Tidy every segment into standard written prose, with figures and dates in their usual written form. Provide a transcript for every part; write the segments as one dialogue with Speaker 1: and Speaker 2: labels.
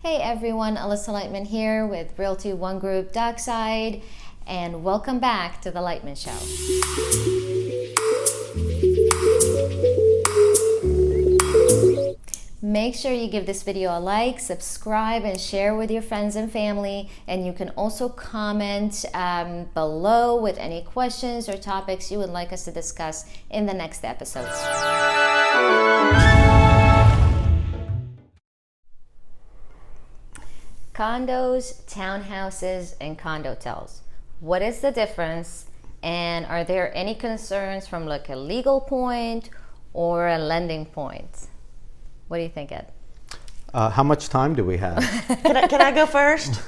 Speaker 1: Hey everyone, Alyssa Lightman here with Realty One Group Dockside, and welcome back to the Lightman Show. Make sure you give this video a like, subscribe, and share with your friends and family. And you can also comment below with any questions or topics you would like us to discuss in the next episodes. Condos, townhouses, and condotels. What is the difference? And are there any concerns from like a legal point or a lending point? What do you think, Ed?
Speaker 2: How much time do we have?
Speaker 3: Can I go first?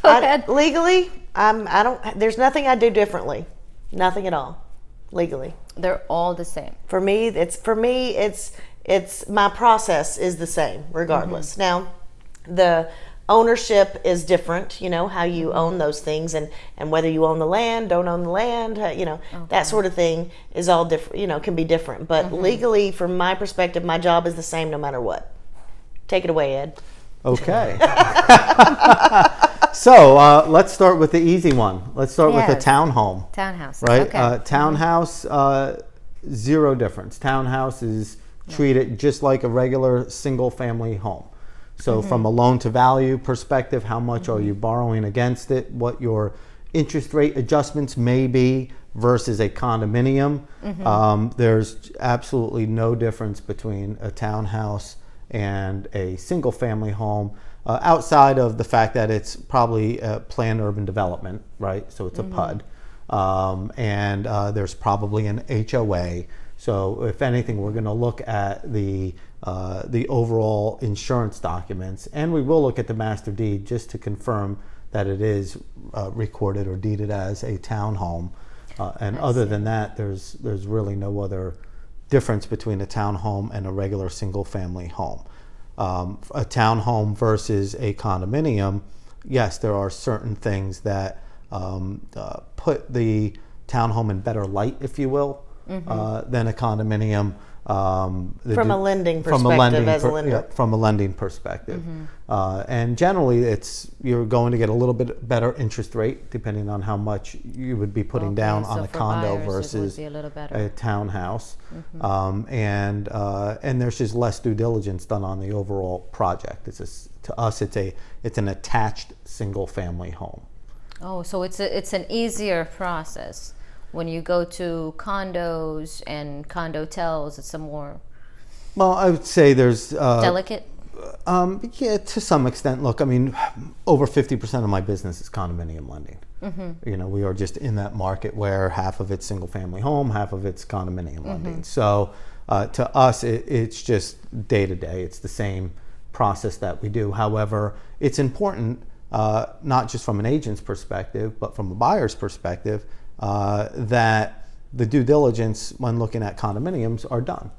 Speaker 1: Go ahead.
Speaker 3: Legally, I don't. There's nothing I do differently. Nothing at all. Legally,
Speaker 1: They're all the same.
Speaker 3: for me, it's my process is the same regardless. Now, the ownership is different. You know how you own those things, and whether you own the land, don't own the land. That sort of thing is all different. Can be different. But legally, from my perspective, my job is the same no matter what. Take it away, Ed.
Speaker 2: Okay. So let's start with the easy one. Let's start with a
Speaker 1: Yes.
Speaker 2: townhome.
Speaker 1: Townhouses.
Speaker 2: Right?
Speaker 1: Okay.
Speaker 2: Townhouse, zero difference. Townhouse is treated just like a regular single family home. So from a loan to value perspective, how much are you borrowing against it? What your interest rate adjustments may be versus a condominium. There's absolutely no difference between a townhouse and a single family home outside of the fact that it's probably a planned urban development, right? So it's a PUD. And there's probably an HOA. So if anything, we're going to look at the overall insurance documents, and we will look at the master deed just to confirm that it is recorded or deeded as a townhome. And other than that, there's really no other difference between a townhome and a regular single-family home. A townhome versus a condominium, yes, there are certain things that put the townhome in better light, if you will, than a condominium.
Speaker 3: From a lending perspective, as a lender.
Speaker 2: From a lending perspective. And generally, you're going to get a little bit better interest rate depending on how much you would be putting down on
Speaker 1: so
Speaker 2: a
Speaker 1: for
Speaker 2: condo
Speaker 1: buyers, it would
Speaker 2: versus
Speaker 1: be a little better.
Speaker 2: a townhouse. And there's just less due diligence done on the overall project. To us, it's an attached single family home.
Speaker 1: Oh, so it's an easier process. When you go to condos and condotels, it's a more
Speaker 2: Well, I would say there's
Speaker 1: delicate.
Speaker 2: Yeah, to some extent. Look, I mean, over 50% of my business is condominium lending. We are just in that market where half of it's single family home, half of it's condominium lending. So to us, it's just day to day. It's the same process that we do. However, it's important, not just from an agent's perspective, but from a buyer's perspective, that the due diligence when looking at condominiums are done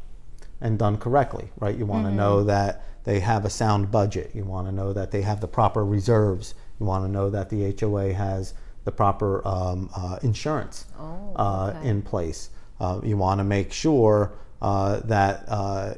Speaker 2: and done correctly, right? You want to know that they have a sound budget. You want to know that they have the proper reserves. You want to know that the HOA has the proper insurance in place. You want to make sure that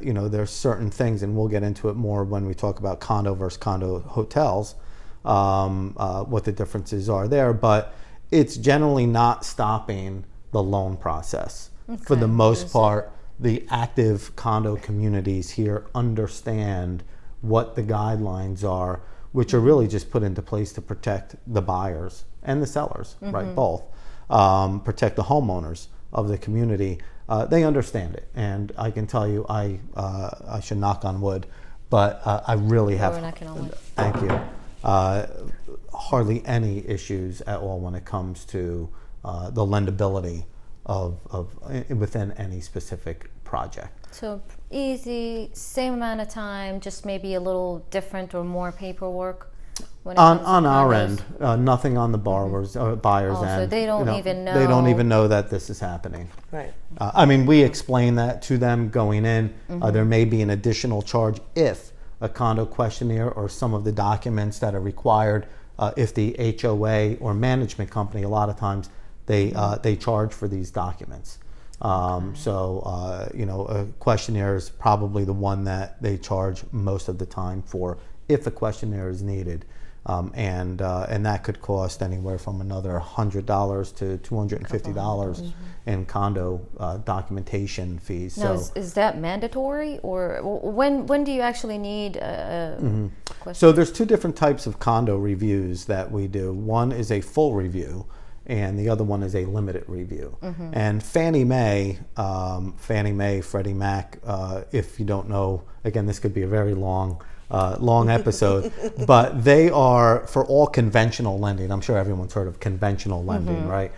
Speaker 2: there's certain things, and we'll get into it more when we talk about condo versus condo hotels, what the differences are there. But it's generally not stopping the loan process. For the most part, the active condo communities here understand what the guidelines are, which are really just put into place to protect the buyers and the sellers, right? Both. Protect the homeowners of the community. They understand it. And I can tell you, I should knock on wood, but I really have,
Speaker 1: We're knocking on wood.
Speaker 2: thank you, hardly any issues at all when it comes to the lendability of within any specific project.
Speaker 1: So easy, same amount of time, just maybe a little different or more paperwork. When it comes to
Speaker 2: On our
Speaker 1: condos?
Speaker 2: end, nothing on the borrowers or buyers'
Speaker 1: Oh, so
Speaker 2: end.
Speaker 1: they don't even
Speaker 2: They don't
Speaker 1: know.
Speaker 2: even know that this is happening.
Speaker 3: Right.
Speaker 2: I mean, we explain that to them going in. There may be an additional charge if a condo questionnaire or some of the documents that are required, if the HOA or management company, a lot of times they charge for these documents. A questionnaire is probably the one that they charge most of the time for if a questionnaire is needed. And that could cost anywhere from another $100 to $250 in condo documentation fees.
Speaker 1: Now,
Speaker 2: So,
Speaker 1: is that mandatory, or when do you actually need a question?
Speaker 2: so there's two different types of condo reviews that we do. One is a full review, and the other one is a limited review. And Fannie Mae, Freddie Mac, if you don't know, again, this could be a very long episode, but they are for all conventional lending. I'm sure everyone's heard of conventional lending, right?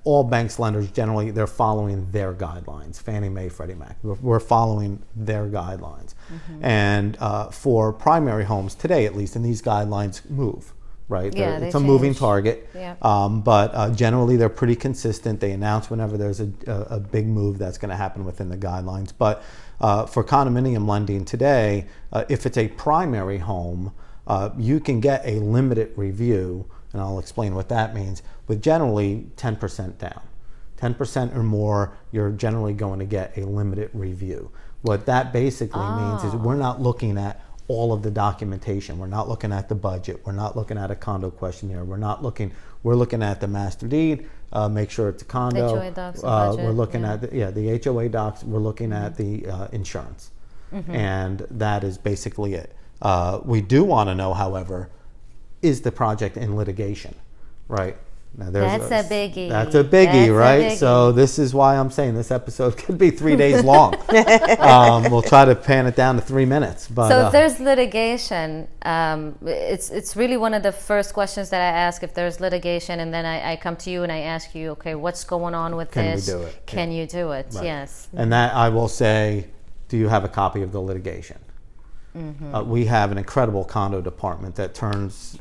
Speaker 2: All banks, lenders, generally, they're following their guidelines. Fannie Mae, Freddie Mac, we're following their guidelines. And for primary homes today, at least, and these guidelines move, right?
Speaker 1: Yeah,
Speaker 2: It's
Speaker 1: they
Speaker 2: a moving
Speaker 1: change.
Speaker 2: target,
Speaker 1: Yeah.
Speaker 2: but generally they're pretty consistent. They announce whenever there's a big move that's going to happen within the guidelines. But for condominium lending today, if it's a primary home, you can get a limited review, and I'll explain what that means, with generally 10% down. 10% or more, you're generally going to get a limited review. What that basically means is we're not looking at all of the documentation. We're not looking at the budget. We're not looking at a condo questionnaire. We're looking at the master deed, make sure it's a condo.
Speaker 1: HOA docs and budget,
Speaker 2: we're looking
Speaker 1: yeah.
Speaker 2: at the HOA docs. We're looking at the insurance. And that is basically it. We do want to know, however, is the project in litigation, right? Now,
Speaker 1: That's a biggie.
Speaker 2: That's a biggie,
Speaker 1: That's a
Speaker 2: right?
Speaker 1: biggie.
Speaker 2: So this is why I'm saying this episode could be 3 days long. We'll try to pan it down to 3 minutes. But
Speaker 1: So if there's litigation, it's really one of the first questions that I ask if there's litigation, and then I come to you and I ask you, okay, what's going on with
Speaker 2: Can we
Speaker 1: this?
Speaker 2: do it?
Speaker 1: Can you do it?
Speaker 2: Right.
Speaker 1: Yes.
Speaker 2: And that I will say, do you have a copy of the litigation? We have an incredible condo department that turns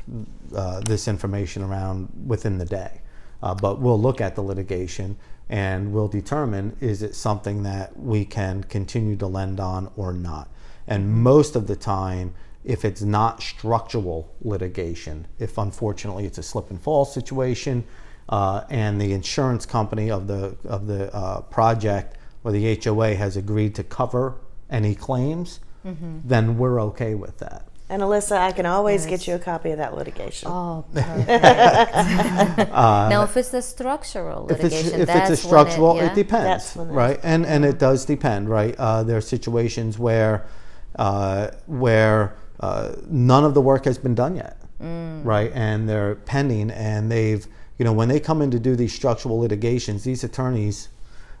Speaker 2: this information around within the day. But we'll look at the litigation and we'll determine, is it something that we can continue to lend on or not? And most of the time, if it's not structural litigation, if unfortunately it's a slip and fall situation, and the insurance company of the project or the HOA has agreed to cover any claims, then we're okay with that.
Speaker 3: And Alyssa, I can always get you a copy of that litigation.
Speaker 1: Oh, perfect. Now, if it's the structural litigation,
Speaker 2: If
Speaker 1: that's
Speaker 2: it's a structural,
Speaker 1: when
Speaker 2: it depends,
Speaker 3: That's when
Speaker 2: right? And it does depend, right? There are situations where none of the work has been done yet, right? And they're pending, and they've, when they come in to do these structural litigations, these attorneys,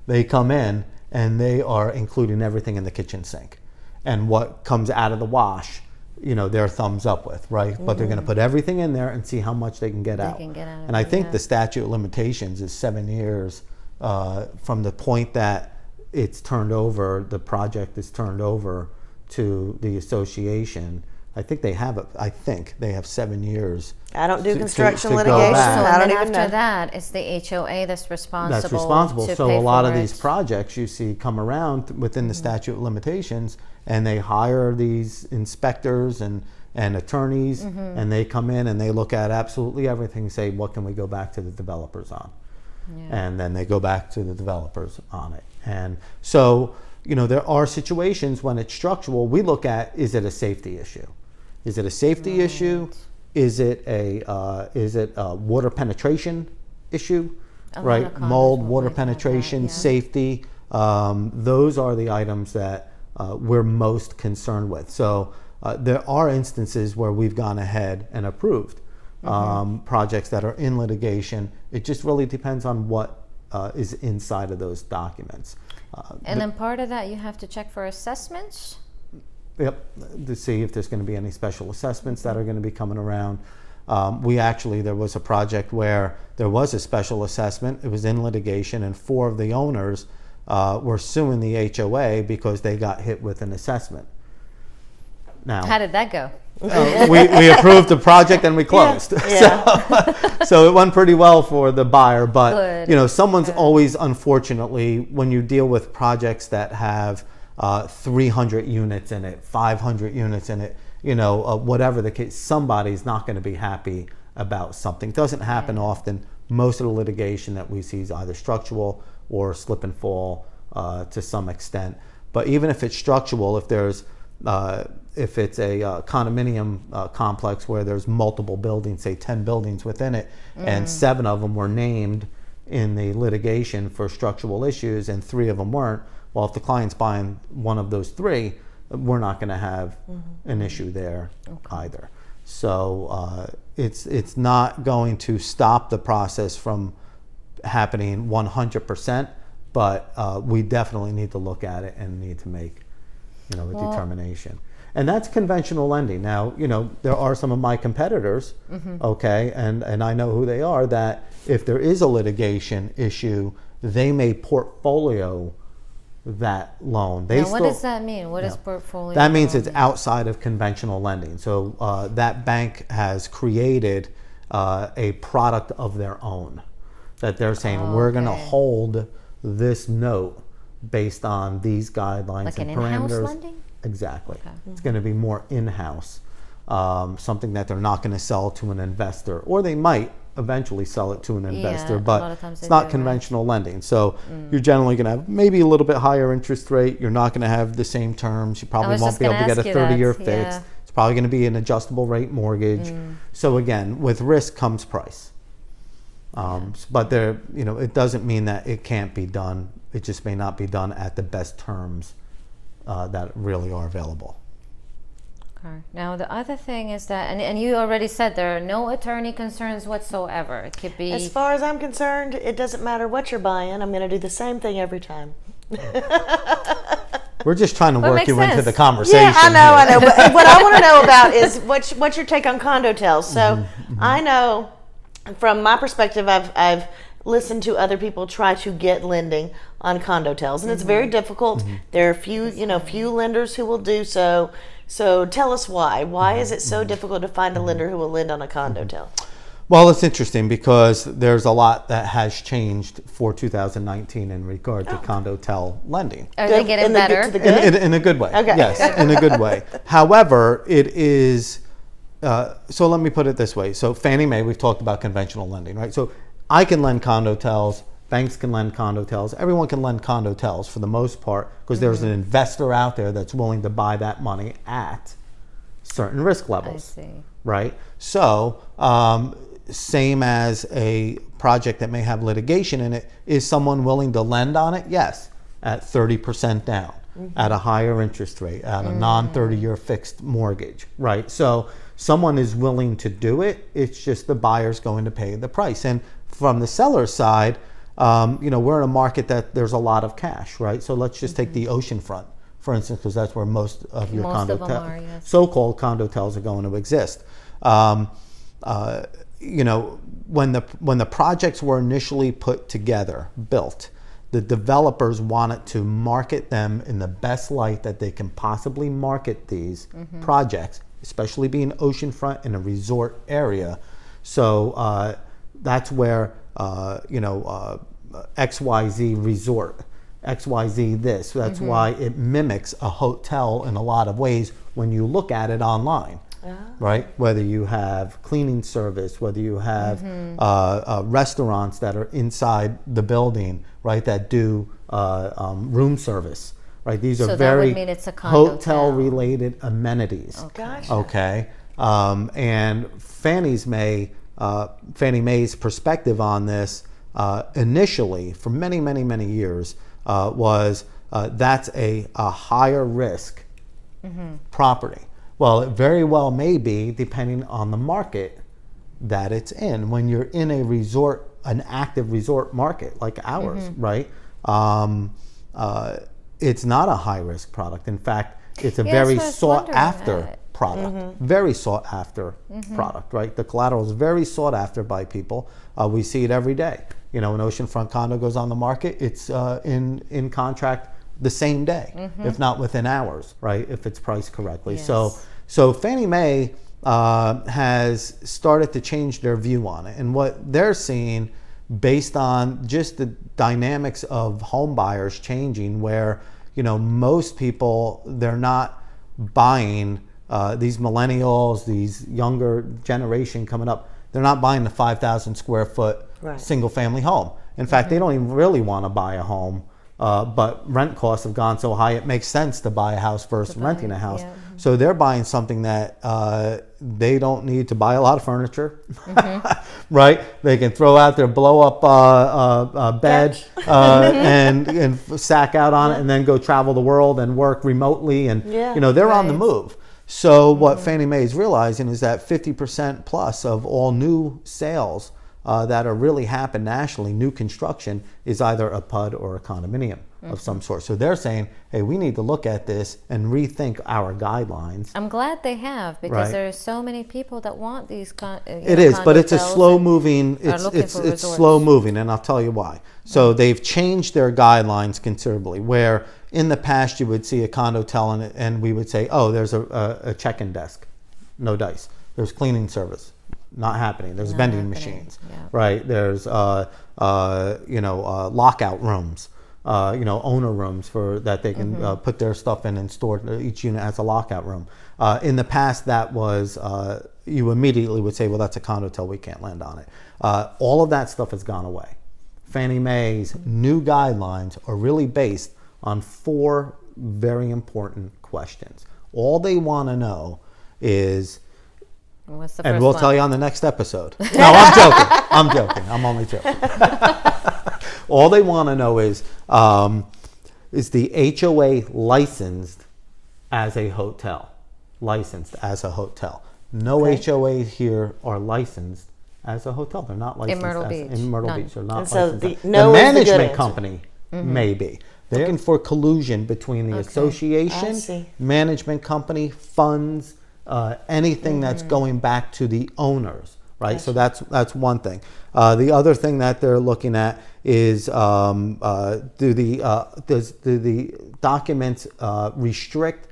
Speaker 2: they come in and they are including everything in the kitchen sink, and what comes out of the wash, they're thumbs up with, right? But they're going to put everything in there and see how much they can get out. And I think the statute of limitations is 7 years from the point that it's turned over, the project is turned over to the association. I think they have 7 years.
Speaker 3: I don't do
Speaker 2: to
Speaker 3: construction
Speaker 2: go
Speaker 3: litigation.
Speaker 2: back.
Speaker 1: So,
Speaker 3: I
Speaker 1: and
Speaker 3: don't
Speaker 1: then
Speaker 3: even
Speaker 1: after
Speaker 3: know.
Speaker 1: that, it's the HOA that's responsible.
Speaker 2: That's responsible.
Speaker 1: To
Speaker 2: So
Speaker 1: pay
Speaker 2: a lot
Speaker 1: for
Speaker 2: of these
Speaker 1: it.
Speaker 2: projects you see come around within the statute of limitations, and they hire these inspectors and attorneys, and they come in and they look at absolutely everything, say, what can we go back to the developers on? And then they go back to the developers on it. And so, there are situations when it's structural, we look at, is it a safety issue? Is it a safety issue? Is it a water penetration issue?
Speaker 1: A lot
Speaker 2: Right,
Speaker 1: of condos
Speaker 2: mold,
Speaker 1: will
Speaker 2: water
Speaker 1: have that,
Speaker 2: penetration,
Speaker 1: yeah.
Speaker 2: safety. Those are the items that we're most concerned with. So there are instances where we've gone ahead and approved projects that are in litigation. It just really depends on what is inside of those documents.
Speaker 1: And then part of that, you have to check for assessments.
Speaker 2: Yep, to see if there's going to be any special assessments that are going to be coming around. There was a project where there was a special assessment. It was in litigation, and 4 of the owners were suing the HOA because they got hit with an assessment. Now,
Speaker 1: How did that go?
Speaker 2: we approved the project and we closed.
Speaker 3: Yeah.
Speaker 2: So it went pretty well for the buyer, but
Speaker 1: Good.
Speaker 2: someone's always, unfortunately, when you deal with projects that have 300 units in it, 500 units in it, whatever the case, somebody's not going to be happy about something. It doesn't happen often. Most of the litigation that we see is either structural or slip and fall to some extent. But even if it's structural, if there's if it's a condominium complex where there's multiple buildings, say 10 buildings within it, and 7 of them were named in the litigation for structural issues and 3 of them weren't, well, if the client's buying one of those 3, we're not going to have an issue there either. So it's not going to stop the process from happening 100%, but we definitely need to look at it and need to make a determination. And that's conventional lending. Now, there are some of my competitors, okay, and I know who they are, that if there is a litigation issue, they may portfolio that loan.
Speaker 1: Now, what does that mean? What is portfolio?
Speaker 2: That means it's outside of conventional lending. So that bank has created a product of their own that they're saying, we're going to hold this note based on these guidelines
Speaker 1: like
Speaker 2: and
Speaker 1: an
Speaker 2: parameters.
Speaker 1: in-house lending?
Speaker 2: Exactly. Okay. It's going to be more in-house, something that they're not going to sell to an investor, or they might eventually sell it to an investor, but it's not conventional lending. So you're generally going to have maybe a little bit higher interest rate. You're not going to have the same terms. You probably won't be able to get a 30-year fixed. It's probably going to be an adjustable rate mortgage. So again, with risk comes price. But there, it doesn't mean that it can't be done. It just may not be done at the best terms that really are available.
Speaker 1: Okay. Now the other thing is that, and you already said there are no attorney concerns whatsoever. It could be.
Speaker 3: As far as I'm concerned, it doesn't matter what you're buying. I'm going to do the same thing every time.
Speaker 2: We're just trying to work you into the conversation.
Speaker 3: Yeah, I know. But what I want to know about is what's your take on condo tells. So I know, from my perspective, I've listened to other people try to get lending on condo tells, and it's very difficult. There are few lenders who will do so. So tell us why. Why is it so difficult to find a lender who will lend on a condo tell?
Speaker 2: Well, it's interesting because there's a lot that has changed for 2019 in regard to condo tell lending.
Speaker 1: Are they getting better?
Speaker 2: In a good way. Okay. Yes, in a good way. However, it is, so let me put it this way. So Fannie Mae, we've talked about conventional lending, right? So I can lend condo tells, banks can lend condo tells, everyone can lend condo tells for the most part, because there's an investor out there that's willing to buy that money at certain risk levels.
Speaker 1: I see.
Speaker 2: Right? So, same as a project that may have litigation in it, is someone willing to lend on it? Yes, at 30% down, at a higher interest rate, at a non-30-year fixed mortgage, right? So someone is willing to do it, it's just the buyer's going to pay the price. And from the seller's side, we're in a market that there's a lot of cash, right? So let's just take the oceanfront, for instance, because that's where most of your so-called condo tells are going to exist. When the projects were initially put together, built, the developers wanted to market them in the best light that they can possibly market these projects, especially being oceanfront in a resort area. So that's where XYZ resort, XYZ this. So that's why it mimics a hotel in a lot of ways when you look at it online. Right? Whether you have cleaning service, whether you have restaurants that are inside the building, right, that do room service, right? These are very hotel-related amenities.
Speaker 3: Okay. Gotcha.
Speaker 2: Okay. And Fannie Mae's perspective on this initially, for many, many, many years, was that's a higher risk property. Well, it very well may be, depending on the market that it's in. When you're in a resort, an active resort market like ours, right? It's not a high-risk product. In fact, it's a very sought-after product. Very sought-after product, right? The collateral is very sought after by people. We see it every day. An oceanfront condo goes on the market, it's in contract the same day, if not within hours, right? If it's priced correctly. Yes. So Fannie Mae has started to change their view on it, and what they're seeing, based on just the dynamics of home buyers changing, where most people, they're not buying these millennials, these younger generation coming up. They're not buying the 5,000 square foot single family home. In fact, they don't even really want to buy a home. But rent costs have gone so high, it makes sense to buy a house versus renting a house. So they're buying something that they don't need to buy a lot of furniture, right? They can throw out their blow up bed and sack out on it, and then go travel the world and work remotely, and they're on the move. So what Fannie Mae is realizing is that 50% plus of all new sales that are really happen nationally, new construction, is either a PUD or a condominium of some sort. So they're saying, hey, we need to look at this and rethink our guidelines.
Speaker 1: I'm glad they have, because there are so many people that want these
Speaker 2: it is, but it's a slow moving, it's slow moving, and I'll tell you why. So they've changed their guidelines considerably, where in the past you would see a condotel and we would say, oh, there's a check-in desk, no dice. There's cleaning service, not happening. There's vending machines, right? There's lockout rooms, owner rooms for that they can put their stuff in and store. Each unit has a lockout room. In the past, that was you immediately would say, well, that's a condotel, we can't lend on it. All of that stuff has gone away. Fannie Mae's new guidelines are really based on 4 very important questions. All they want to know is,
Speaker 1: what's the
Speaker 2: and
Speaker 1: first
Speaker 2: we'll
Speaker 1: one?
Speaker 2: tell you on the next episode. No, I'm joking. I'm joking. I'm only joking. All they want to know is the HOA licensed as a hotel? Licensed as a hotel. No HOA here are licensed as a hotel. They're not licensed
Speaker 1: in Myrtle Beach.
Speaker 2: In Myrtle Beach, they're not
Speaker 3: And so
Speaker 2: licensed.
Speaker 3: the
Speaker 2: management company may be. They're looking for collusion between the association, management company, funds, anything that's going back to the owners, right? So that's one thing. The other thing that they're looking at is do the documents restrict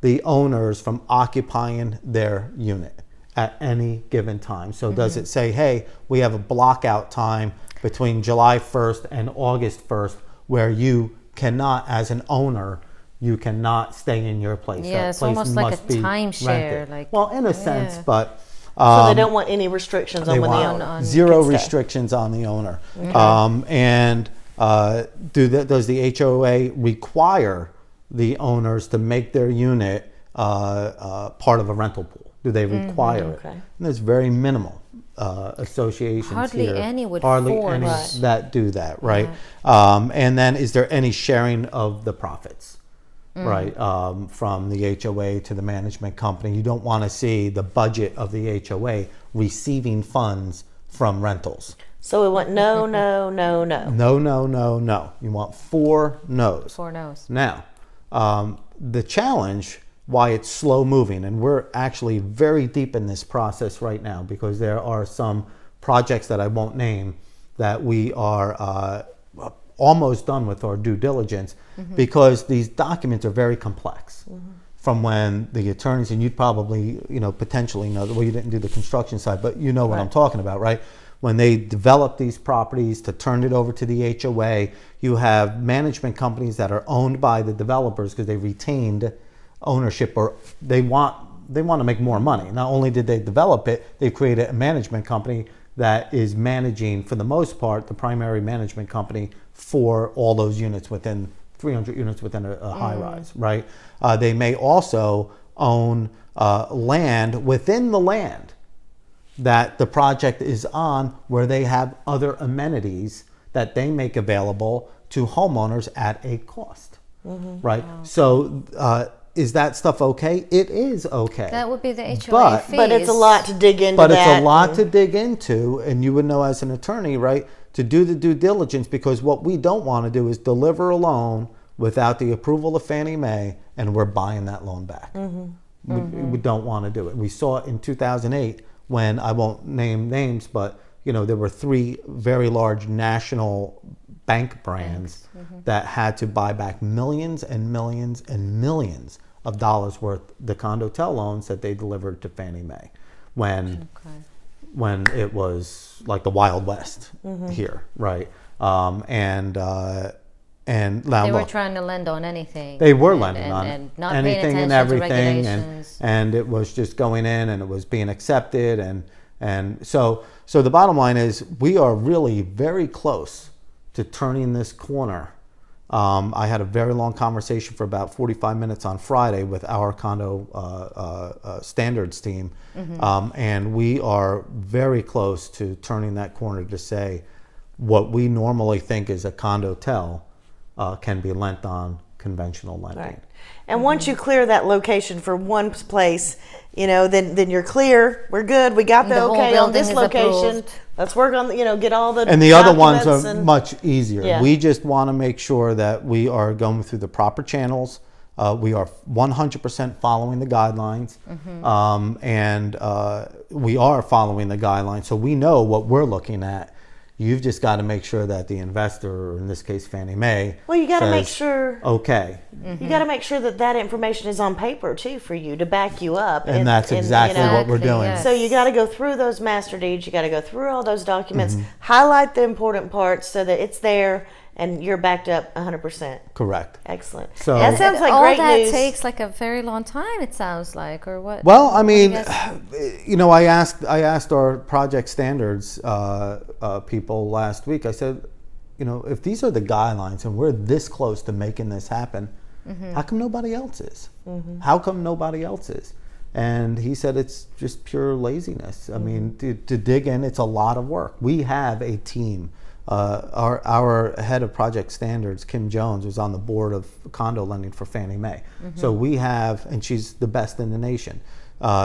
Speaker 2: the owners from occupying their unit at any given time? So does it say, hey, we have a blockout time between July 1st and August 1st where you cannot, as an owner, you cannot stay in your place?
Speaker 1: Yeah, it's almost like a timeshare.
Speaker 2: Well, in a sense, but
Speaker 3: so they don't want any restrictions on when the owner.
Speaker 2: Zero restrictions on the owner. And does the HOA require the owners to make their unit part of a rental pool? Do they require it? And there's very minimal associations
Speaker 1: hardly
Speaker 2: here.
Speaker 1: Any would
Speaker 2: hardly
Speaker 1: force.
Speaker 2: any that do that, right? And then is there any sharing of the profits? Right, from the HOA to the management company? You don't want to see the budget of the HOA receiving funds from rentals.
Speaker 3: So we want no.
Speaker 2: No. You want 4 no's.
Speaker 1: 4 no's.
Speaker 2: Now, the challenge, why it's slow moving, and we're actually very deep in this process right now, because there are some projects that I won't name that we are almost done with our due diligence, because these documents are very complex. From when the attorneys, and you'd probably potentially know, well, you didn't do the construction side, but you know what I'm talking about, right? When they develop these properties to turn it over to the HOA, you have management companies that are owned by the developers because they retained ownership, or they want to make more money. Not only did they develop it, they created a management company that is managing, for the most part, the primary management company for all those units within 300 units within a high rise, right? They may also own land within the land that the project is on, where they have other amenities that they make available to homeowners at a cost, right? Wow. So is that stuff okay? It is okay.
Speaker 1: That would be the HOA fees.
Speaker 3: But it's a lot to dig into.
Speaker 2: It's a lot to dig into, and you would know as an attorney, right, to do the due diligence, because what we don't want to do is deliver a loan without the approval of Fannie Mae, and we're buying that loan back. We don't want to do it. We saw it in 2008 when, I won't name names, but there were 3 very large national bank brands that had to buy back millions and millions and millions of dollars worth the condotel loans that they delivered to Fannie Mae when it was like the Wild West here, right? And now,
Speaker 1: they were trying to lend on anything.
Speaker 2: They were lending on
Speaker 1: and not
Speaker 2: anything
Speaker 1: paying
Speaker 2: and
Speaker 1: attention
Speaker 2: everything,
Speaker 1: to regulations.
Speaker 2: and it was just going in, and it was being accepted, and so the bottom line is, we are really very close to turning this corner I had a very long conversation for about 45 minutes on Friday with our condo standards team, and we are very close to turning that corner to say what we normally think is a condotel can be lent on conventional lending.
Speaker 3: Right. And once you clear that location for one place, then you're clear. We're good. We got the
Speaker 1: whole
Speaker 3: okay on
Speaker 1: building
Speaker 3: this
Speaker 1: is
Speaker 3: location.
Speaker 1: approved.
Speaker 3: Let's work on get all the
Speaker 2: And the other ones
Speaker 3: documents
Speaker 2: are
Speaker 3: and-
Speaker 2: much easier.
Speaker 3: Yeah.
Speaker 2: We just want to make sure that we are going through the proper channels. We are 100% following the guidelines, and we are following the guidelines. So we know what we're looking at. You've just got to make sure that the investor, or in this case Fannie Mae,
Speaker 3: Well, you got to make
Speaker 2: says,
Speaker 3: sure.
Speaker 2: okay.
Speaker 3: You got to make sure that information is on paper too for you to back you up.
Speaker 2: And that's exactly what we're doing.
Speaker 1: yes.
Speaker 3: So you got to go through those master deeds. You got to go through all those documents, highlight the important parts so that it's there and you're backed up 100%.
Speaker 2: Correct.
Speaker 3: Excellent.
Speaker 2: So-
Speaker 3: that sounds like
Speaker 1: all
Speaker 3: great
Speaker 1: that
Speaker 3: news.
Speaker 1: takes like a very long time, it sounds like, or what?
Speaker 2: Well, I mean,
Speaker 1: guys-
Speaker 2: I asked our project standards people last week. I said, if these are the guidelines and we're this close to making this happen, how come nobody else is? How come nobody else is? And he said it's just pure laziness. I mean, to dig in, it's a lot of work. We have a team. Our head of project standards, Kim Jones, was on the board of Condo Lending for Fannie Mae. So we have, and she's the best in the nation.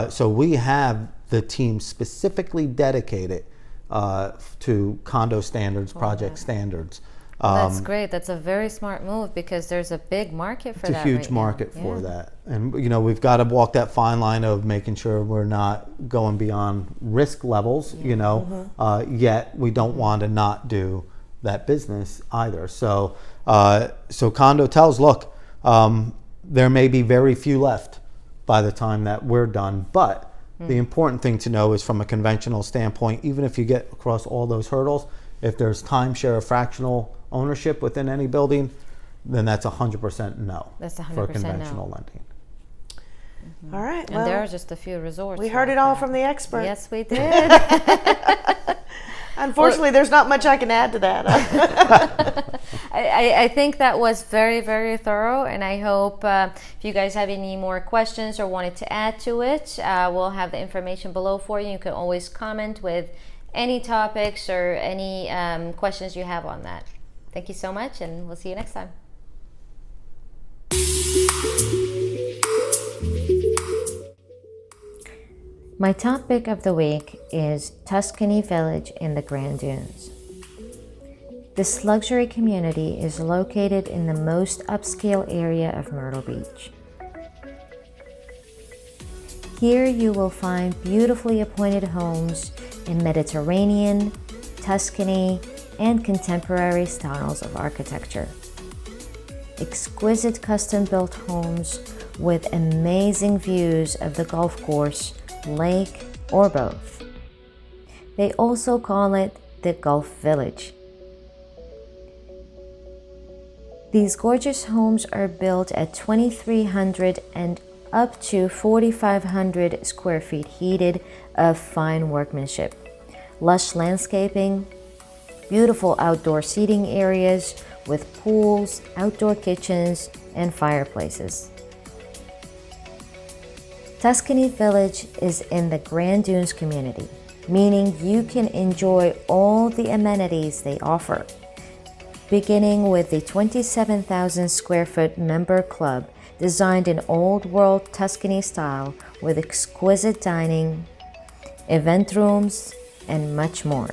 Speaker 2: So we have the team specifically dedicated to condo standards, project standards.
Speaker 1: That's great. That's a very smart move because there's a big market for
Speaker 2: It's
Speaker 1: that.
Speaker 2: a huge
Speaker 1: right
Speaker 2: market
Speaker 1: now.
Speaker 2: for
Speaker 1: Yeah.
Speaker 2: that. And, we've got to walk that fine line of making sure we're not going beyond risk levels, yet we don't want to not do that business either. So, Condo tells, look, there may be very few left by the time that we're done, but the important thing to know is from a conventional standpoint, even if you get across all those hurdles, if there's timeshare or fractional ownership within any building, then that's 100% no.
Speaker 1: That's 100%
Speaker 2: for
Speaker 1: no.
Speaker 2: conventional lending.
Speaker 3: All right.
Speaker 1: And
Speaker 3: Well,
Speaker 1: there are just a few resorts.
Speaker 3: we heard
Speaker 1: like
Speaker 3: it all
Speaker 1: that.
Speaker 3: from the expert.
Speaker 1: Yes, we did.
Speaker 3: Unfortunately, there's not much I can add to that.
Speaker 1: I think that was very, very thorough, and I hope if you guys have any more questions or wanted to add to it, we'll have the information below for you. You can always comment with any topics or any questions you have on that. Thank you so much, and we'll see you next time. My topic of the week is Tuscany Village in the Grand Dunes. This luxury community is located in the most upscale area of Myrtle Beach. Here you will find beautifully appointed homes in Mediterranean, Tuscany, and contemporary styles of architecture. Exquisite custom-built homes with amazing views of the golf course, lake, or both. They also call it the Golf Village. These gorgeous homes are built at 2,300 and up to 4,500 square feet heated of fine workmanship, lush landscaping, beautiful outdoor seating areas with pools, outdoor kitchens, and fireplaces. Tuscany Village is in the Grand Dunes community, meaning you can enjoy all the amenities they offer, beginning with the 27,000 square foot member club designed in old world Tuscany style with exquisite dining, event rooms, and much more.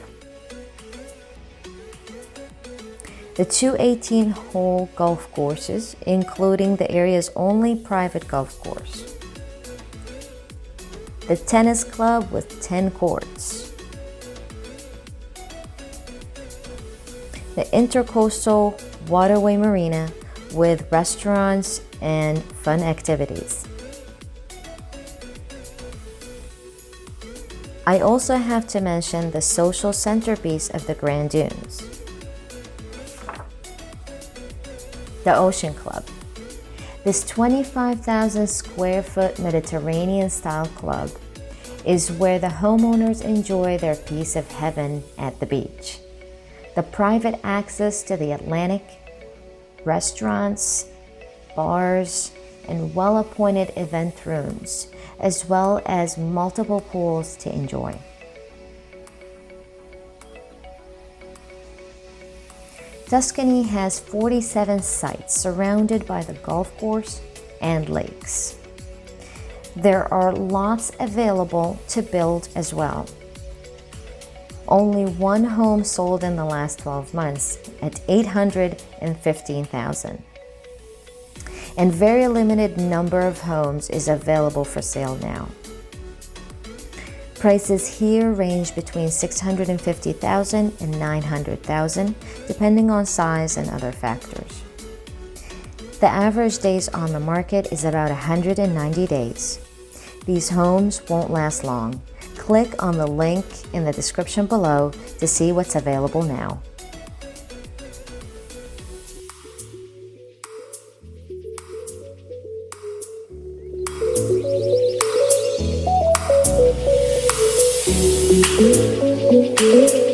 Speaker 1: The two 18-hole golf courses, including the area's only private golf course. The tennis club with 10 courts. The Intercoastal Waterway Marina with restaurants and fun activities. I also have to mention the social centerpiece of the Grand Dunes, the Ocean Club. This 25,000 square foot Mediterranean style club is where the homeowners enjoy their piece of heaven at the beach. The private access to the Atlantic, restaurants, bars, and well-appointed event rooms, as well as multiple pools to enjoy. Tuscany has 47 sites surrounded by the golf course and lakes. There are lots available to build as well. Only one home sold in the last 12 months at $815,000. And very limited number of homes is available for sale now. Prices here range between $650,000 and $900,000, depending on size and other factors. The average days on the market is about 190 days. These homes won't last long. Click on the link in the description below to see what's available now. Thank you.